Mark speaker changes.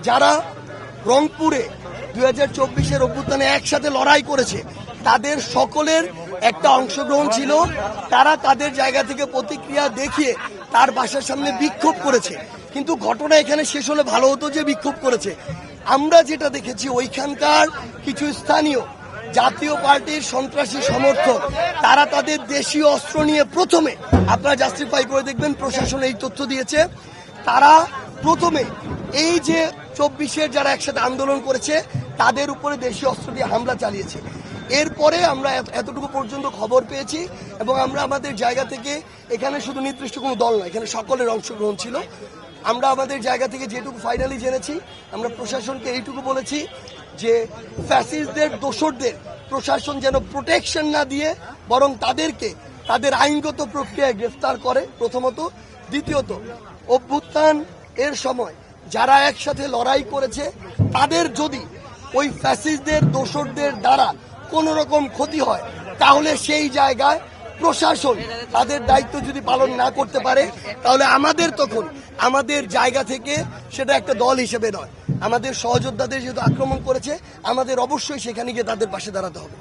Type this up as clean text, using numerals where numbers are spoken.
Speaker 1: যারা রংপুরে 2024-এর অভ্যুত্থানে একসাথে লড়াই করেছে তাদের সকলের একটা অংশগ্রহণ ছিল। তারা তাদের জায়গা থেকে প্রতিক্রিয়া দেখিয়ে তার বাসার সামনে বিক্ষোভ করেছে, কিন্তু ঘটনা এখানে শেষ হলে ভালো হতো যে বিক্ষোভ করেছে। আমরা যেটা দেখেছি ওইখানকার কিছু স্থানীয় জাতীয় পার্টির সন্ত্রাসী সমর্থক তারা তাদের দেশীয় অস্ত্র নিয়ে প্রথমে, আপনারা জাস্টিফাই করে দেখবেন প্রশাসন এই তথ্য দিয়েছে, তারা প্রথমে এই যে 24-এর যারা একসাথে আন্দোলন করেছে তাদের উপরে দেশীয় অস্ত্র দিয়ে হামলা চালিয়েছে। এরপরে আমরা এতটুকু পর্যন্ত খবর পেয়েছি এবং আমরা আমাদের জায়গা থেকে, এখানে শুধু নির্দিষ্ট কোনো দল নয়, এখানে সকলের অংশগ্রহণ ছিল। আমরা আমাদের জায়গা থেকে যেটুকু ফাইনালি জেনেছি, আমরা প্রশাসনকে এইটুকু বলেছি যে ফ্যাসিস্টদের দোসরদের প্রশাসন যেন প্রোটেকশন না দিয়ে বরং তাদেরকে তাদের আইনগত প্রক্রিয়ায় গ্রেফতার করে প্রথমত। দ্বিতীয়ত, অভ্যুত্থান এর সময় যারা একসাথে লড়াই করেছে তাদের যদি ওই ফ্যাসিস্টদের দোসরদের দ্বারা কোনো রকম ক্ষতি হয় তাহলে সেই জায়গায় প্রশাসন তাদের দায়িত্ব যদি পালন না করতে পারে তাহলে আমাদের তখন আমাদের জায়গা থেকে সেটা একটা দল হিসেবে নয়, আমাদের সহযোদ্ধাদের যেহেতু আক্রমণ করেছে আমাদের অবশ্যই সেখানে গিয়ে তাদের পাশে দাঁড়াতে হবে।